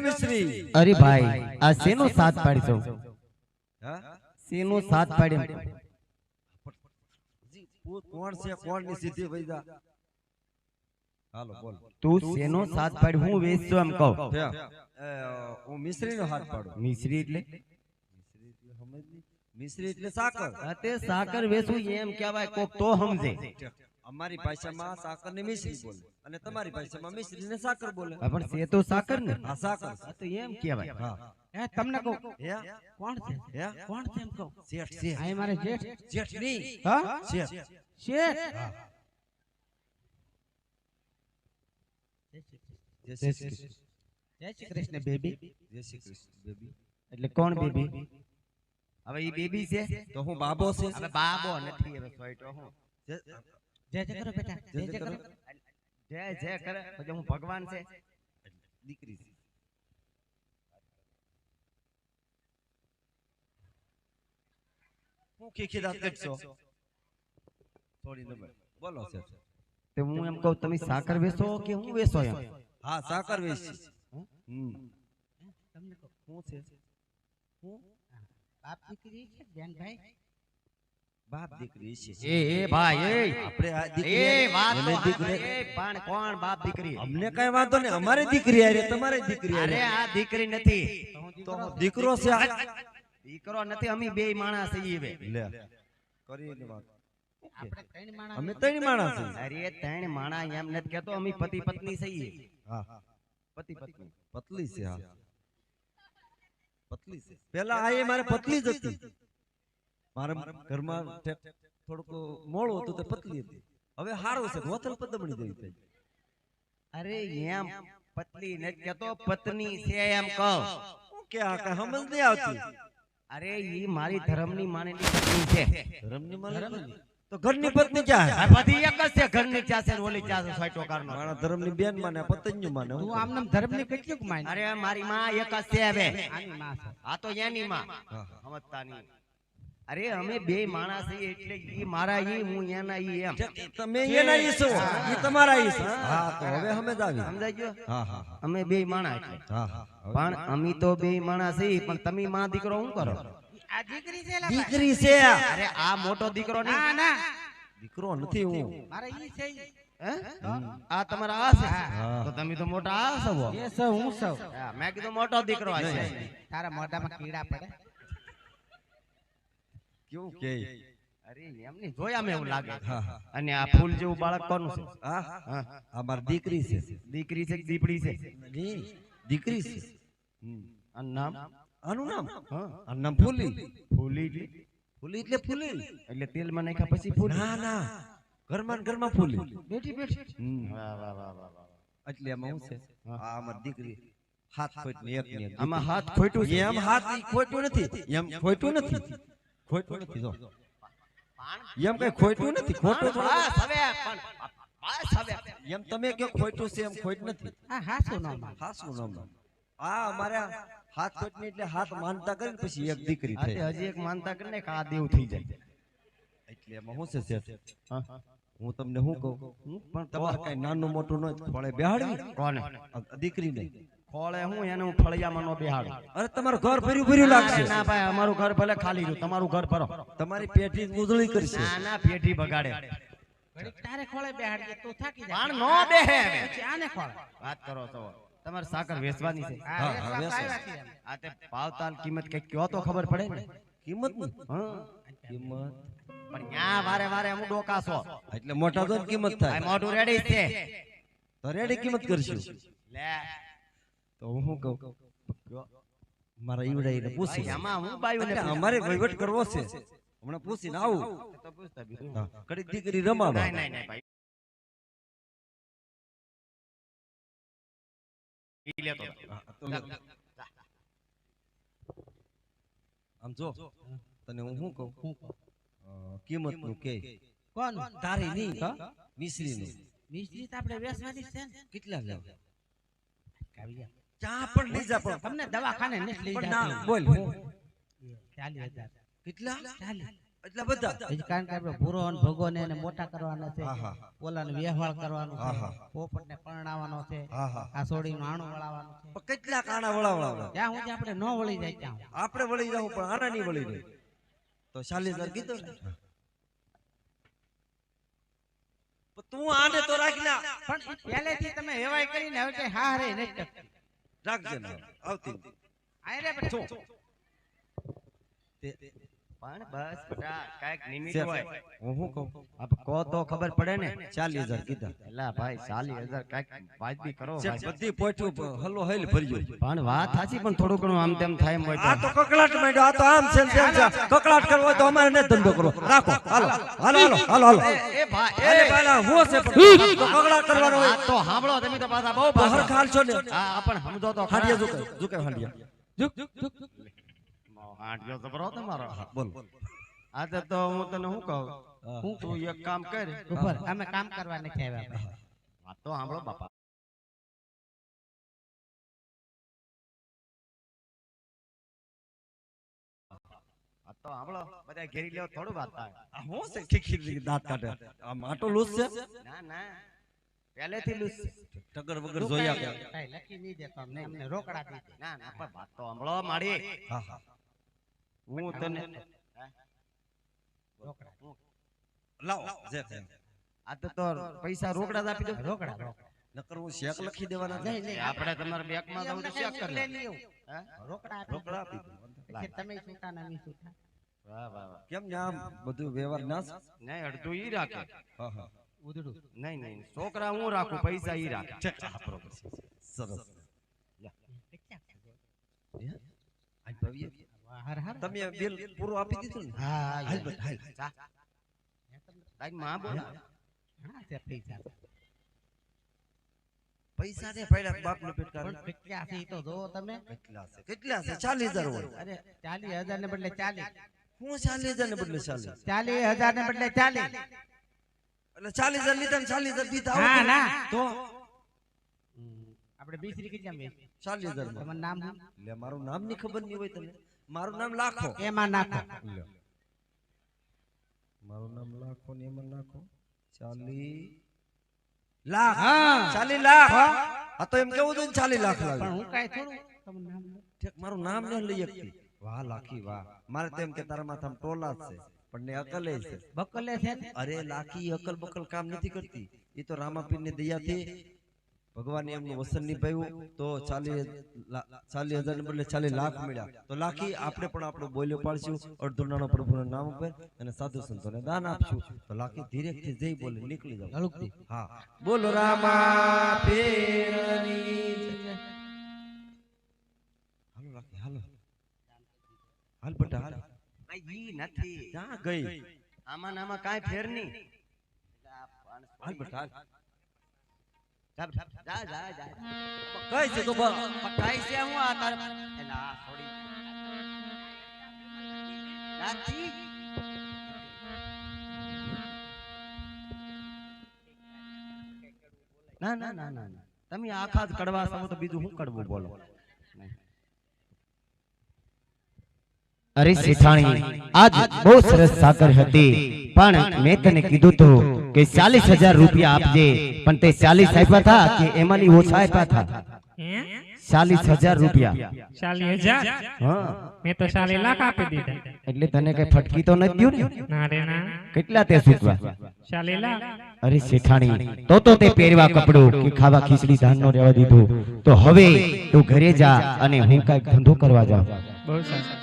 મિશ્રી અરે ભાઈ આ શેનો સાથ પાડી છો હા શેનો સાથ પાડી કોણ છે કોણ ની સીધી વૈદા હાલો બોલ તું શેનો સાથ પાડી હું વેચજો એમ કહું હું મિશ્રી નો હાથ પાડું મિશ્રી એટલે મિશ્રી એટલે સાકર તે સાકર વેચું એમ કહેવાય કોક તો સમજે અમારી ભાષામાં સાકર ને મિશ્રી બોલે અને તમારી ભાષામાં મિશ્રી ને સાકર બોલે પણ તે તો સાકર ને હા સાકર તો એમ કહેવાય હા હે તમને કહું હે કોણ છે હે કોણ છે એમ કહું શેઠ છે આ મારે જેઠ જેઠ નહીં હા શેઠ શેઠ હા જય શ્રી કૃષ્ણ જય શ્રી કૃષ્ણ બેબી જય શ્રી કૃષ્ણ બેબી એટલે કોણ બેબી હવે ઈ બેબી છે તો હું બાબો છે હવે બાબો નથી હવે સોઈટો હું જય જય કરો બેટા જય જય કરો જય જય કરે પછી હું ભગવાન છે દીકરી છે હું ખીખી દાંત કાઢશો થોડી નંબર બોલો છે તો હું એમ કહું તમે સાકર વેચો કે હું વેચો એમ હા સાકર વેચી તમને કહું શું છે હું બાપ દીકરી છે બેનભાઈ બાપ દીકરી છે એ ભાઈ એ આપણે આ એ દીકરી વાત એને તો દીકરી એ પણ કોણ બાપ દીકરી અમને કઈ વાંધો નહીં અમારી દીકરી આરે તમારી દીકરી અરે આરે આ દીકરી નથી તો દીકરો છે આ. દીકરો નથી અમે બે માણસ છીએ બે લે કરીને વાત આપણે ત્રણ માણસ અમે ત્રણ માણસ છીએ અરે ત્રણ માણા એમ નથી કેતો અમે પતિ પત્ની છીએ હા પતિ પત્ની પતલી છે હા પતલી છે પેલા આ એ મારે પતલી જ હતી મારા ઘરમાં થોડુંક મોળું હતું તે પતલી હતી હવે હારું છે ગોથલ પદમણી જેવી થઈ અરે એમ પત્ની નથી કેતો પત્ની છે એમ કહો હું કે આ કઈ સમજ નહીં આવતી અરે ઈ મારી ધર્મની માનેલી પત્ની છે ધર્મની માને તો ઘરની પત્ની ક્યાં આ બધી એક જ છે ઘરની ચા છે ને ઓલી ચા છે સોયટો કારનો મારા ધર્મની બેન માને પતંજુ માને તું આમ નામ ધર્મની કેટલીક માન અરે મારી માં એક જ છે હવે આની માં છે આ તો એની માં હા. સમજતાની અરે અમે બે માણસ છીએ એટલે ઈ મારા ઈ હું એના ઈ એમ તમે એના ઈ છો ઈ તમારા ઈ છે હા તો હવે સમજ આવી સમજાઈ ગયો હા હા અમે બે માણસ એટલે હા હા પણ અમે તો બે માણસ છીએ પણ તમે માં દીકરો શું કરો આ દીકરી છે લા દીકરી છે અરે આ મોટો દીકરો ના નહીં ના દીકરો નથી હું મારે ઈ છે ઈ. હે? આ તમારા આ છે હા. તો તમે તો મોટા આ છો એ સૌ હું સૌ હા, મેં કીધું મોટો દીકરો આ છે તારા મોઢામાં કીડા પડે કેવું કે અરે એમની જોયા મેં એવું લાગે હા હા અને આ ફૂલ જેવું બાળક કોનું છે હા હા આ મારી દીકરી છે દીકરી છે કે દીપડી છે નહીં, દીકરી છે આ નામ આનું નામ હા આનું નામ ફૂલી ફૂલી એટલે ફૂલી એટલે ફૂલી એટલે તેલમાં નાખ્યા પછી ફૂલ ના ના ઘરમાં ને ઘરમાં ફૂલી બેઠી બેઠી વાહ વાહ વાહ વાહ વાહ. એટલે એમાં શું છે આ અમારી દીકરી હાથ ખોટ ને એક ને એક આમાં હાથ ખોટું છે એમ હાથ ઈ ખોટું નથી એમ ખોટું નથી ખોટું નથી જો એમ કઈ ખોટું નથી ખોટું થોડું બસ હવે પણ બસ હવે એમ તમે કે ખોટું છે એમ ખોટ નથી હા હાસું નો માન હાસું નામ આ અમારા હાથ ખોટ ને એટલે હાથ માનતા કરીને પછી એક દીકરી આ થઈ તે હજી એક માનતા કરીને કે આ દેવ થઈ જાય એટલે એમાં શું છે શેઠ? હા હું તમને શું કહું પણ તમારે કઈ નાનું મોટું ન ફળે બેહાડવી કોને દીકરી નહીં ખોળે હું એને હું ફળિયામાં નો બેહાડું અરે તમારું ઘર ભર્યું ભર્યું લાગશે ના ભાઈ અમારું ઘર ભલે ખાલી રહ્યું તમારું ઘર ભરો તમારી પેટી ઉજળી કરશે ના ના પેટી બગાડે ઘડીક તારે ખોળે બેહાડીએ તું થાકી પણ જાય નો બેહે હવે. પછી આને ખોળે વાત કરો તો તમારે સાકર વેચવાની છે હા હા, વેચવા વેચવા. આવ્યા છીએ અમે. આ તે ભાવતાલ કિંમત કઈ કયો તો ખબર પડે ને કિંમત ની હા કિંમત પણ ન્યા વારે વારે હું ડોકાસો એટલે મોટા તો કિંમત આ થાય મોઢું રેડી છે તો રેડી કિંમત કરશું લે તો હું શું કહું મારા ઈવડાઈને પૂછી ભાઈ, આમાં હું બાયુને એટલે પૂછું. અમારે વહીવટ કરવો છે હમણાં પૂછીને આવું તો પૂછતા બીજું. હા, ઘડીક દીકરી રમાડો નહીં નહીં નહીં ભાઈ ઈ લેતો હા, તો લે. આમ જો તને હું શું કહું કિંમત નું કે કોણ તારી નહીં મિશ્રી નું મિસ્ત્રી તો આપણે વેચવાની જ છે ને કેટલા લેવા કાવ્યા. ચા પણ લઈ જા પણ તમને દવાખાને નથી લઈ પણ જતા ના બોલ 40,000 કેટલા 40 એટલા બધા હજી કારણ કે આપણે ભૂરો અને ભગોને એને મોટા કરવાના છે, હા હા ઓલાને વ્યવહાર કરવાનો હા, છે, હા. પોપટને પરણાવવાનો છે, હા હા આ સોડીનું આણું વળાવવાનું છે. પણ કેટલા કાણા વળાવડા જ્યાં સુધી આપણે ન વળી જાય ત્યાં સુધી. આપણે વળી જાવ પણ આના નહીં વળી રહે તો 40,000 કીધો ને પણ તું આને તો રાખ ના પણ ઈ પહેલેથી તમે વેવાય કરીને હવે કઈ હા રે નહીં ટકતી. રાખજે ને આવતી આય રે બેટા. પણ બસ બેટા કાંઈક નિમિત્ત છે. હોય. હું શું કહું આપ કહો તો ખબર પડે ને. 40,000 કીધા એલા ભાઈ 40,000 કાંઈક વાજબી કરો છે ભાઈ. બધી પોઠ્યું હલ્લો હેલ ભર્યું પણ વાત સાચી પણ થોડું ઘણું આમ તેમ થાય એમ હોય આ તો કકળાટ માંડ્યો આ તો આમ છે ને તેમ છે કકળાટ કરવો હોય તો અમારે ને ધંધો કરો રાખો હાલો હાલો હાલો હાલો હાલો એ ભાઈ અરે બાલા હું છે પણ તો કકળાટ કરવાનો હોય વાત તો સાંભળો તમે તો પાછા બહુ બહાર પાછા. ખાલ છો ને હા પણ સમજો તો ખરા. હાંડિયા ઝુકે હાંડિયા હાંડિયો જબરો તમારો. બોલ આજે તો હું તને શું કહું હું તું એક કામ કર ઉપર અમે કામ કરવા નથી આવ્યા ભાઈ. વાત તો સાંભળો બાપા. વાત તો સાંભળો બધા ઘેરી લેવો થોડું વાત થાય. આ હું છે ખીખી દાંત કાઢે આ માટો લૂસ છે ના ના પહેલેથી લૂસ છે. ટગર વગર જોયા કે કાંઈ લખી નહીં દેતો અમને, અમને રોકડા દીધે. ના ના પણ વાત તો સાંભળો મારી. હા હા હું તને રોકડા લાવો જે છે આ તો પૈસા રોકડા જ આપી દો. રોકડા રોકડા. નકર હું શેક લખી દેવાના છે. નહીં, નહીં. આપણે તમારા બેંકમાં જવું તો શેક કરી લઈ લો. લેવું. હે? રોકડા રોકડા આપી દો. કે તમે છૂટા ના નહીં છૂટા. વાહ વાહ વાહ. કેમ ને આમ બધું વ્યવહાર ના છે? નહીં અડધું ઈ રાખે. હા હા ઉધડું. નહીં નહીં છોકરા હું રાખું પૈસા ઈ રાખે. છે હા બરોબર છે. સરસ આજ ભવ્ય હર હર. તમે બિલ પૂરું આપી દીધું ને હા હાલ હા બસ, હાલ જા. તારી માં બોલ. હા તે પૈસા. પૈસા ને પડ્યા બાપ ને પેટ પણ કેટલા છે ઈ તો જોવો તમે. કેટલા છે 40,000 હોય અરે 40,000 ને બદલે 40. હું 40,000 ને બદલે 40 40,000 ને બદલે 40. એટલે 40,000 લીધા ને 40,000 દીધા ના આવું ના. તો આપણે બીસરી કેટલા મેં 40,000 માં તમારું નામ શું? લે મારું નામ ની ખબર નહીં હોય તને મારું નામ લાખો એમાં નાખો. મારું નામ લાખો ને એમાં નાખો 40 લાખ હા. 40 લાખ આ તો એમ કેવું હતું ને 40 લાખ પણ લાગે હું કાંઈ થોડું તમારું નામ લઉં. ઠીક મારું નામ ન લઈ શકતી વાહ લાખી વાહ મારે તો એમ કે તારા માથામાં ટોલા જ છે પણ ને અકલે છે બકલે છે ને? અરે લાખી અકલ બકલ કામ નથી કરતી એ તો રામાપીર ની દયાથી ભગવાને એમનું વસન નિભાવ્યું તો 40,000 ને બદલે 40 લાખ મળ્યા તો લાખી આપણે પણ આપણો બોલ્યો પાડશું અડધો નાનો પ્રભુના નામ ઉપર અને સાધુ સંતોને દાન આપશું તો લાખી ધીરેથી જઈ બોલે નીકળી જાવ હળુકથી. હા બોલો રામાપીરની જય. હાલો લાખી હાલો હાલ બેટા હાલ ઈ નથી. ક્યાં ગઈ આમાં ને આમાં કાંઈ ફેર નહીં. હાલ બેટા હાલ ચાલ, જા જા જા. કઈ છે તો બસ પટાઈ છે હું આ તાર એલા આ થોડી નાથી. ના ના ના ના ના. તમે આખા જ કડવા છો તો બીજું શું કડવું બોલો. અરે શેઠાણી આજ બહુ સરસ સાકર હતી પણ મેં તને કીધું તું કે 40,000 રૂપિયા આપજે પણ તે 40 આપ્યા હતા કે એમાંની ઓછા આપ્યા હતા 40,000 રૂપિયા 40,000 હા મેં તો 40 લાખ આપી દીધા. એટલે તને કઈ ફટકી તો નથી દ્યું ને ના રે ના, કેટલા તે સૂચવા 40 લાખ. અરે શેઠાણી તો તે પહેરવા કપડું કે ખાવા ખીચડી ધાન નો રહેવા દીધું તો હવે તું ઘરે જા અને હું કઈક ધંધો કરવા જાઉં બહુ સારું.